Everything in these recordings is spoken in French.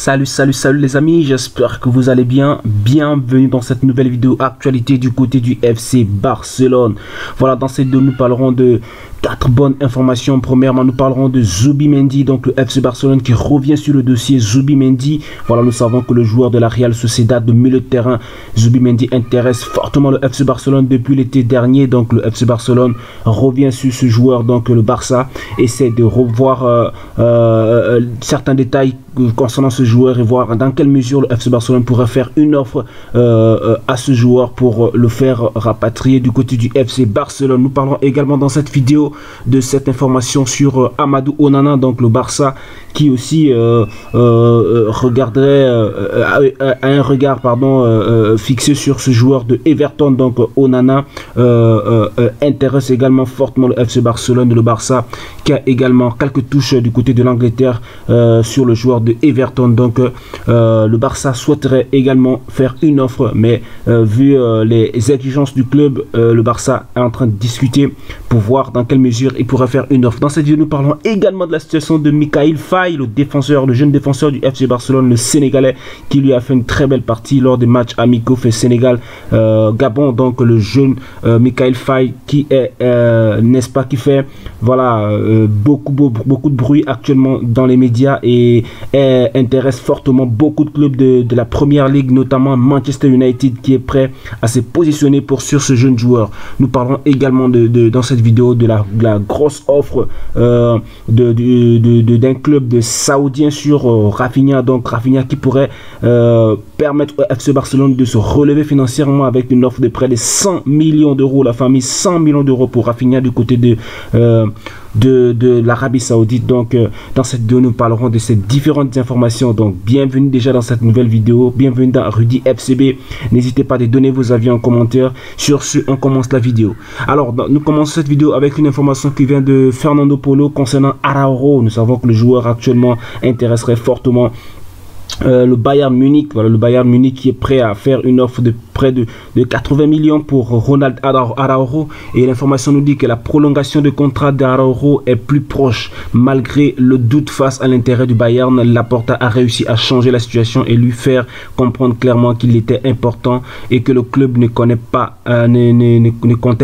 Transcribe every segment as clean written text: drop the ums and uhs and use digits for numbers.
Salut les amis, j'espère que vous allez bien. Bienvenue dans cette nouvelle vidéo actualité du côté du FC Barcelone. Voilà, dans cette vidéo nous parlerons de 4 bonnes informations. Premièrement, nous parlerons de Zubimendi, donc le FC Barcelone qui revient sur le dossier Zubimendi. Voilà, nous savons que le joueur de la Real Sociedad de milieu de terrain, Zubimendi, intéresse fortement le FC Barcelone depuis l'été dernier. Donc le FC Barcelone revient sur ce joueur, donc le Barça essaie de revoir certains détails concernant ce joueur et voir dans quelle mesure le FC Barcelone pourrait faire une offre à ce joueur pour le faire rapatrier du côté du FC Barcelone. Nous parlerons également dans cette vidéo de cette information sur Amadou Onana, donc le Barça qui aussi regarderait un regard fixé sur ce joueur de Everton. Donc Onana intéresse également fortement le FC Barcelone, le Barça qui a également quelques touches du côté de l'Angleterre sur le joueur de Everton. Donc le Barça souhaiterait également faire une offre, mais vu les exigences du club, le Barça est en train de discuter pour voir dans quelle mesure il pourrait faire une offre. Dans cette vidéo nous parlons également de la situation de Mikayil Faye, le jeune défenseur du FC Barcelone, le Sénégalais, qui lui a fait une très belle partie lors des matchs amicaux fait Sénégal Gabon. Donc le jeune Mikayil Faye qui est n'est-ce pas, qui fait voilà beaucoup de bruit actuellement dans les médias et intéresse fortement beaucoup de clubs de la première ligue, notamment Manchester United qui est prêt à se positionner sur ce jeune joueur. Nous parlerons également dans cette vidéo de la grosse offre d'un club de saoudien sur Rafinha. Donc Rafinha qui pourrait permettre au FC Barcelone de se relever financièrement avec une offre de près de 100 millions d'euros. La famille 100 millions d'euros pour Rafinha du côté de l'Arabie Saoudite. Donc dans cette vidéo nous parlerons de ces différentes informations. Donc bienvenue déjà dans cette nouvelle vidéo, bienvenue dans Rudy FCB. N'hésitez pas à donner vos avis en commentaire. Sur ce, on commence la vidéo. Alors nous commençons cette vidéo avec une information qui vient de Fernando Polo concernant Araujo. Nous savons que le joueur actuellement intéresserait fortement le Bayern Munich. Voilà, le Bayern Munich qui est prêt à faire une offre de près de 80 millions pour Ronald Araujo, et l'information nous dit que la prolongation de contrat d'Araujo est plus proche. Malgré le doute face à l'intérêt du Bayern, Laporta a réussi à changer la situation et lui faire comprendre clairement qu'il était important et que le club ne comptait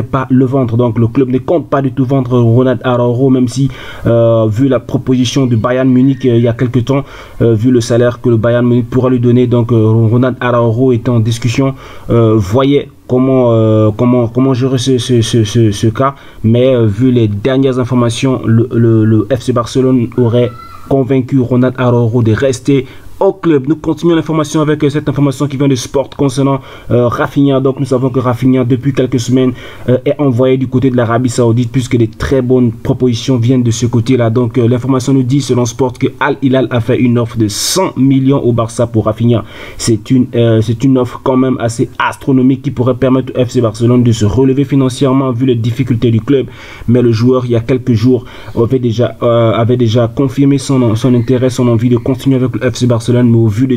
pas le vendre. Donc le club ne compte pas du tout vendre Ronald Araujo, même si vu la proposition du Bayern Munich il y a quelques temps, vu le salaire que le Bayern Munich pourra lui donner, donc Ronald Araujo est en discussion. Voyez comment gérer ce cas, mais vu les dernières informations, le FC Barcelone aurait convaincu Ronald Araujo de rester au club. Nous continuons l'information avec cette information qui vient de Sport concernant Rafinha. Donc nous savons que Rafinha depuis quelques semaines est envoyé du côté de l'Arabie Saoudite, puisque des très bonnes propositions viennent de ce côté là. Donc l'information nous dit selon Sport que Al Hilal a fait une offre de 100 millions au Barça pour Rafinha. C'est une offre quand même assez astronomique qui pourrait permettre au FC Barcelone de se relever financièrement vu les difficultés du club. Mais le joueur il y a quelques jours avait déjà confirmé son intérêt, son envie de continuer avec le FC Barcelone. Mais au vu de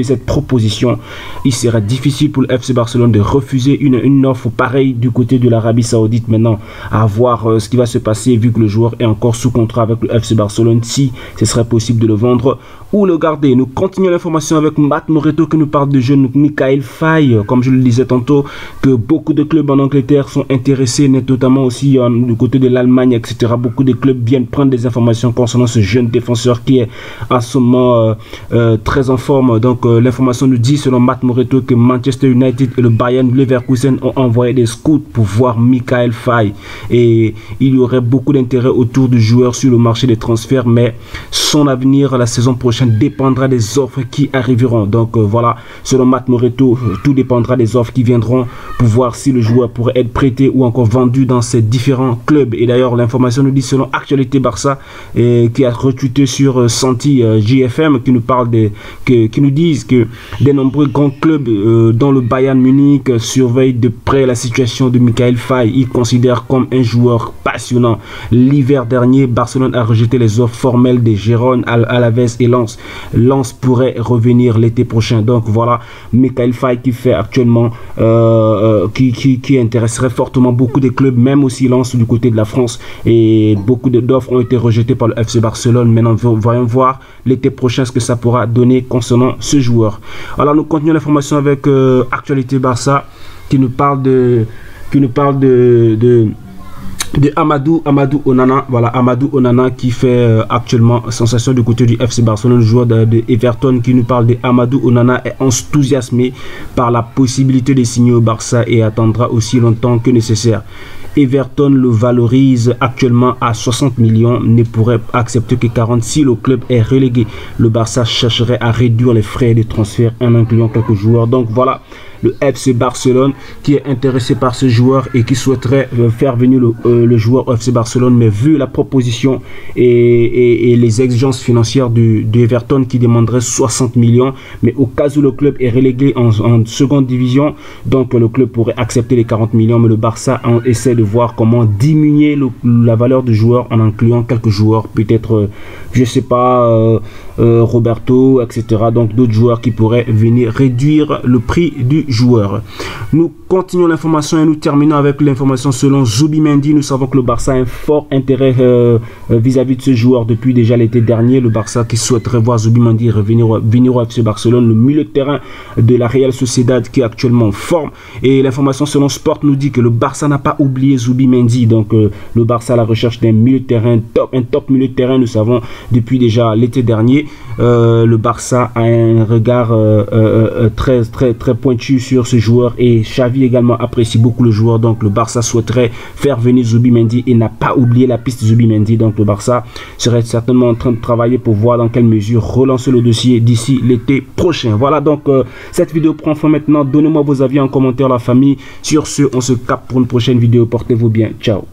cette proposition, il serait difficile pour le FC Barcelone de refuser une offre pareille du côté de l'Arabie Saoudite. Maintenant, à voir ce qui va se passer vu que le joueur est encore sous contrat avec le FC Barcelone, si ce serait possible de le vendre ou le garder. Nous continuons l'information avec Matt Moreto qui nous parle de jeune Mikayil Faye. Comme je le disais tantôt, que beaucoup de clubs en Angleterre sont intéressés, notamment aussi du côté de l'Allemagne, etc. Beaucoup de clubs viennent prendre des informations concernant ce jeune défenseur qui est en ce moment très en forme. Donc l'information nous dit selon Matt Moreto que Manchester United et le Bayern Leverkusen ont envoyé des scouts pour voir Mikayil Faye, et il y aurait beaucoup d'intérêt autour du joueur sur le marché des transferts, mais son avenir la saison prochaine dépendra des offres qui arriveront. Donc voilà, selon Matt Moreto, tout dépendra des offres qui viendront pour voir si le joueur pourrait être prêté ou encore vendu dans ces différents clubs. Et d'ailleurs l'information nous dit selon Actualité Barça, qui a retweeté sur Santi JFM, qui nous parle qui nous disent que des nombreux grands clubs dont le Bayern Munich surveillent de près la situation de Mikayil Faye. Il considère comme un joueur passionnant. L'hiver dernier, Barcelone a rejeté les offres formelles des Gérone, Alaves et Lens. Lens pourrait revenir l'été prochain. Donc voilà, Mikayil Faye qui fait actuellement qui intéresserait fortement beaucoup de clubs, même aussi Lens du côté de la France, et beaucoup d'offres ont été rejetées par le FC Barcelone. Maintenant voyons voir l'été prochain prochain ce que ça pourra donner concernant ce joueur. Alors nous continuons l'information avec Actualité Barça qui nous parle de Amadou Onana. Voilà, Amadou Onana qui fait actuellement sensation du côté du FC Barcelone. Le joueur de Everton qui nous parle de Amadou Onana est enthousiasmé par la possibilité de signer au Barça et attendra aussi longtemps que nécessaire. Everton le valorise actuellement à 60 millions, ne pourrait accepter que 40 si le club est relégué. Le Barça chercherait à réduire les frais de transfert en incluant quelques joueurs. Donc voilà, le FC Barcelone qui est intéressé par ce joueur et qui souhaiterait faire venir le joueur au FC Barcelone, mais vu la proposition et les exigences financières de Everton qui demanderait 60 millions, mais au cas où le club est relégué en seconde division, donc le club pourrait accepter les 40 millions, mais le Barça essaie de voir comment diminuer la valeur du joueur en incluant quelques joueurs, peut-être je sais pas, Roberto, etc. Donc d'autres joueurs qui pourraient venir réduire le prix du joueur. Nous continuons l'information et nous terminons avec l'information selon Zubimendi. Nous savons que le Barça a un fort intérêt vis-à-vis de ce joueur depuis déjà l'été dernier. Le Barça qui souhaiterait voir Zubimendi venir au FC Barcelone, le milieu de terrain de la Real Sociedad qui est actuellement en forme. Et l'information selon Sport nous dit que le Barça n'a pas oublié Zubimendi. Donc le Barça à la recherche d'un milieu de terrain un top milieu de terrain. Nous savons depuis déjà l'été dernier. Le Barça a un regard très pointu sur ce joueur et Xavi également apprécie beaucoup le joueur. Donc le Barça souhaiterait faire venir Zubimendi et n'a pas oublié la piste Zubimendi. Donc le Barça serait certainement en train de travailler pour voir dans quelle mesure relancer le dossier d'ici l'été prochain. Voilà, donc cette vidéo prend fin maintenant. Donnez-moi vos avis en commentaire, la famille. Sur ce, on se capte pour une prochaine vidéo. Portez-vous bien. Ciao.